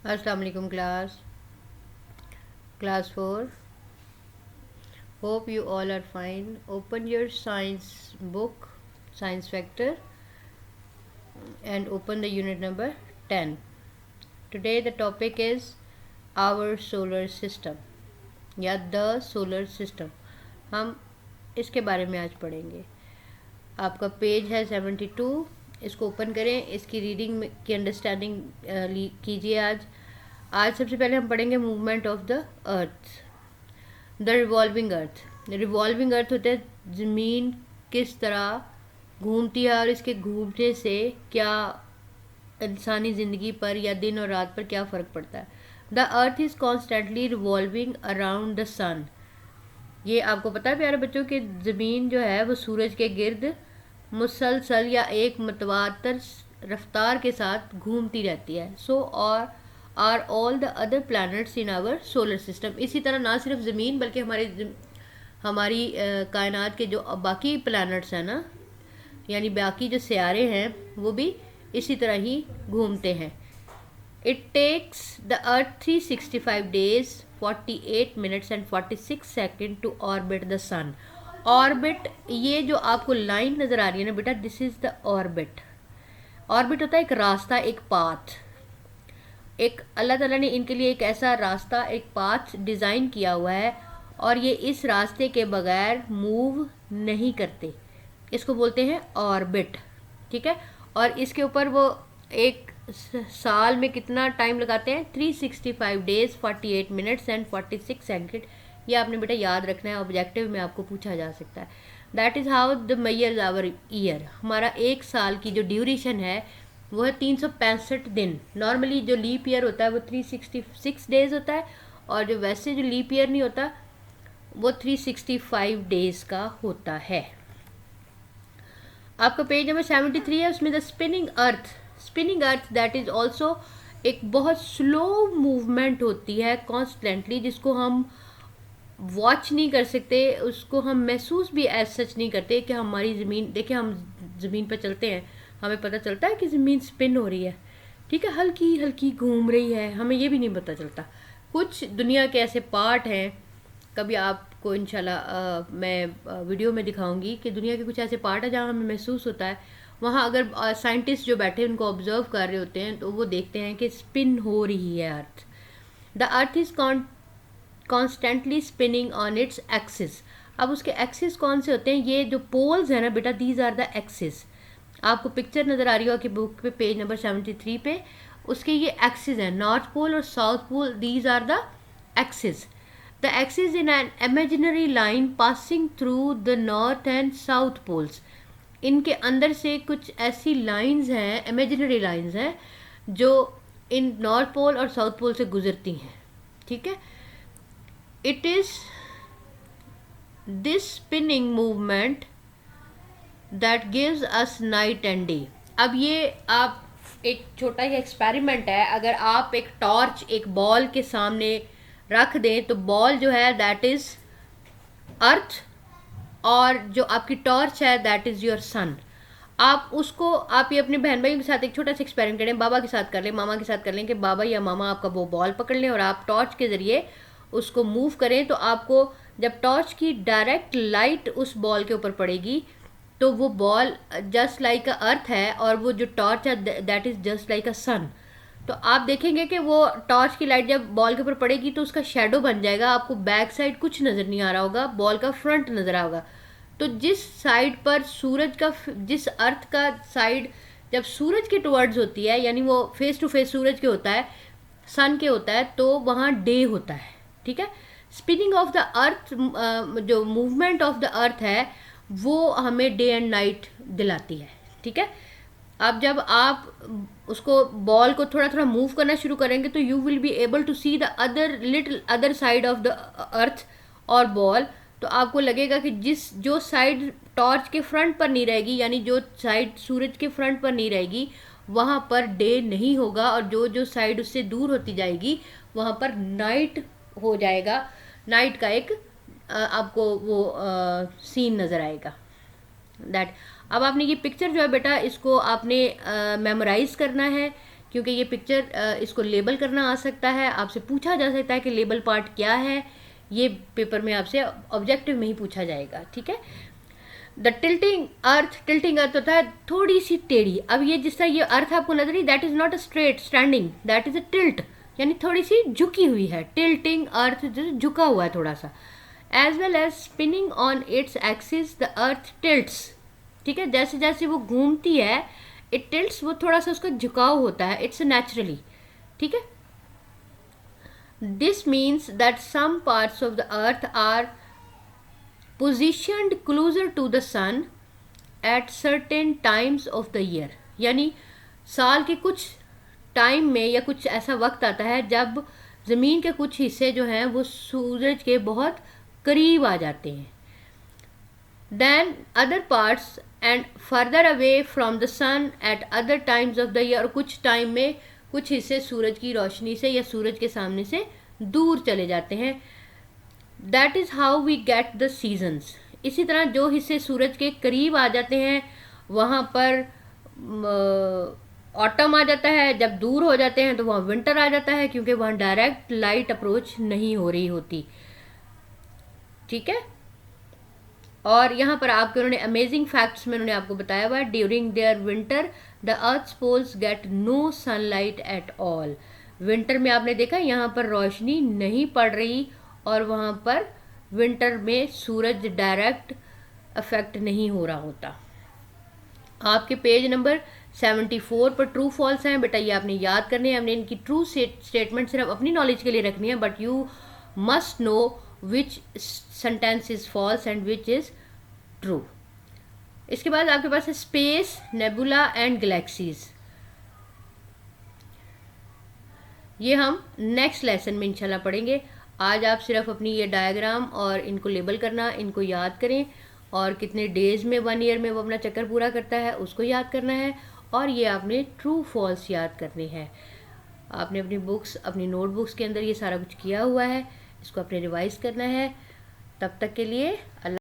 अस्सलाम वालेकुम class 4. Hope you all are fine. Open your science book, science factor, and open the unit number 10. Today the topic is our solar system या the solar system. हम इसके बारे में आज पढ़ेंगे. आपका पेज है 72. इसको ओपन करें, इसकी रीडिंग की अंडरस्टैंडिंग कीजिए. आज सबसे पहले हम पढ़ेंगे movement of the earth. The revolving earth. Revolving earth होता है ज़मीन किस तरह घूमती है और इसके घूमने से क्या इंसानी ज़िंदगी पर या दिन और रात पर क्या फ़र्क पड़ता है. The earth is constantly revolving around the sun. ये आपको पता है प्यारे बच्चों कि ज़मीन जो है वो सूरज के गिर्द मुसलसल या एक मतवातर रफ्तार के साथ घूमती रहती है. सो और are all the other planets in our solar system. इसी तरह ना सिर्फ ज़मीन बल्कि हमारी कायनात के जो बाकी प्लैनेट्स हैं ना, यानी बाकी जो सियारे हैं वो भी इसी तरह ही घूमते हैं. It takes the earth 365 days 48 minutes and 46 seconds to orbit the sun. Orbit, ये जो आपको लाइन नज़र आ रही है ना बेटा, this is the orbit. Orbit होता है एक रास्ता, एक पाथ. एक अल्लाह ताला ने इनके लिए एक ऐसा रास्ता, एक पाथ डिज़ाइन किया हुआ है और ये इस रास्ते के बगैर मूव नहीं करते. इसको बोलते हैं ऑर्बिट. ठीक है. और इसके ऊपर वो एक साल में कितना टाइम लगाते हैं? 365 days 48 minutes and 46 seconds. ये आपने बेटा याद रखना है, ऑब्जेक्टिव में आपको पूछा जा सकता है. That is how the measures our year. हमारा एक साल की जो ड्यूरेशन है वो है 365 दिन. नॉर्मली जो लीप ईयर होता है वो 366 days होता है और जो वैसे जो लीप ईयर नहीं होता वो 365 days का होता है. आपका पेज नंबर 73 है, उसमें the spinning earth. Spinning earth that is also एक बहुत स्लो मूवमेंट होती है कॉन्स्टेंटली, जिसको हम वॉच नहीं कर सकते, उसको हम महसूस भी एज सच नहीं करते कि हमारी ज़मीन, देखिए हम ज़मीन पर चलते हैं, हमें पता चलता है कि ज़मीन स्पिन हो रही है. ठीक है, हल्की हल्की घूम रही है, हमें ये भी नहीं पता चलता. कुछ दुनिया के ऐसे पार्ट हैं, कभी आपको इंशाल्लाह मैं वीडियो में दिखाऊंगी कि दुनिया के कुछ ऐसे पार्ट हैं जहाँ हमें महसूस होता है. वहाँ अगर साइंटिस्ट जो बैठे उनको ऑब्जर्व कर रहे होते हैं तो वो देखते हैं कि स्पिन हो रही है earth. The earth is constantly spinning on its axis. अब उसके एक्सिस कौन से होते हैं? ये जो पोल्स हैं ना बेटा, दीज आर द एक्सिस. आपको पिक्चर नज़र आ रही हो कि बुक पे पेज नंबर 73 पे, उसके ये एक्सिस हैं, नॉर्थ पोल और south pole. These are the axis. The axis in an imaginary line passing through the north and south poles. इनके अंदर से कुछ ऐसी लाइंस हैं, इमेजिनरी लाइंस हैं, जो इन नॉर्थ पोल और साउथ पोल से गुजरती हैं. ठीक है. It is this spinning movement that gives us night and day. अब ये आप एक छोटा ही एक्सपेरिमेंट है. अगर आप एक टॉर्च एक बॉल के सामने रख दें तो बॉल जो है दैट इज़ अर्थ और जो आपकी टॉर्च है दैट इज़ योर सन. आप उसको, आप ये अपने बहन भाइयों के साथ एक छोटा सा एक्सपेरिमेंट करें, बाबा के साथ कर लें, मामा के साथ कर लें कि बाबा या मामा आपका वो बॉल पकड़ लें और आप टॉर्च के ज़रिए उसको मूव करें. तो आपको जब टॉर्च की डायरेक्ट लाइट उस बॉल के ऊपर पड़ेगी तो वो ball just like a earth है और वो जो टॉर्च है that is just like a sun. तो आप देखेंगे कि वो टॉर्च की लाइट जब बॉल के ऊपर पड़ेगी तो उसका शेडो बन जाएगा. आपको बैक साइड कुछ नज़र नहीं आ रहा होगा, बॉल का फ्रंट नज़र आ होगा. तो जिस साइड पर सूरज का, जिस अर्थ का साइड जब सूरज के टुवर्ड्स होती है, यानी वो फेस टू फेस सूरज के होता है, सन के होता है, तो वहाँ डे होता है. ठीक है. स्पिनिंग ऑफ द अर्थ, जो मूवमेंट ऑफ द अर्थ है वो हमें डे एंड नाइट दिलाती है. ठीक है. अब जब आप उसको बॉल को थोड़ा थोड़ा मूव करना शुरू करेंगे तो you will be able to see the other little other side of the earth और बॉल. तो आपको लगेगा कि जो साइड टॉर्च के फ्रंट पर नहीं रहेगी, यानी जो साइड सूरज के फ्रंट पर नहीं रहेगी, वहाँ पर डे नहीं होगा और जो साइड उससे दूर होती जाएगी वहाँ पर नाइट हो जाएगा. नाइट का एक आपको वो सीन नज़र आएगा. दैट अब आपने ये पिक्चर जो है बेटा, इसको आपने मेमोराइज़ करना है क्योंकि ये पिक्चर इसको लेबल करना आ सकता है, आपसे पूछा जा सकता है कि लेबल पार्ट क्या है, ये पेपर में आपसे ऑब्जेक्टिव में ही पूछा जाएगा, ठीक है। द टिल्टिंग अर्थ होता है थोड़ी सी टेढ़ी। अब ये जिस तरह ये अर्थ आपको नजर नहीं, that is not a straight standing, that is a tilt, यानी थोड़ी सी झुकी हुई है। टिल्टिंग अर्थ जो झुका हुआ है थोड़ा सा। As well as spinning on its axis the earth tilts, ठीक है, जैसे जैसे वो घूमती है इट टिल्ट्स, वो थोड़ा सा उसका झुकाव होता है, इट्स नेचुरली, ठीक है। This means that some parts of the earth are positioned closer to the sun at certain times of the year, यानी साल के कुछ टाइम में या कुछ ऐसा वक्त आता है जब ज़मीन के कुछ हिस्से जो हैं वो सूरज के बहुत करीब आ जाते हैं। Then other parts and further away from the sun at other times of the year, और कुछ टाइम में कुछ हिस्से सूरज की रोशनी से या सूरज के सामने से दूर चले जाते हैं। That is how we get the seasons. इसी तरह जो हिस्से सूरज के करीब आ जाते हैं वहाँ पर ऑटम आ जाता है, जब दूर हो जाते हैं तो वहाँ विंटर आ जाता है, क्योंकि वहाँ डायरेक्ट लाइट अप्रोच नहीं हो रही होती, ठीक है। और यहाँ पर आपके उन्होंने अमेजिंग फैक्ट्स में उन्होंने आपको बताया हुआ है, during their winter the earth poles get no sunlight at all. Winter में आपने देखा यहाँ पर रोशनी नहीं पड़ रही, और वहाँ पर विंटर में सूरज डायरेक्ट अफेक्ट नहीं हो रहा होता। आपके पेज नंबर 74 पर ट्रू फॉल्स हैं बेटा, ये आपने याद करने हैं। हमने इनकी ट्रू स्टेटमेंट सिर्फ अपनी नॉलेज के लिए रखनी है, but you must know which sentence is false and which is true. इसके बाद आपके पास है स्पेस, नेबुला एंड गैलेक्सीज। ये हम नेक्स्ट लेसन में इंशाल्लाह पढ़ेंगे। आज आप सिर्फ अपनी ये डायग्राम और इनको लेबल करना, इनको याद करें, और कितने डेज में 1 ईयर में वो अपना चक्कर पूरा करता है उसको याद करना है, और ये आपने ट्रू फॉल्स याद करने हैं। आपने अपनी बुक्स, अपनी नोटबुक्स के अंदर ये सारा कुछ किया हुआ है, इसको आपने रिवाइज करना है। तब तक के लिए अल्लाह।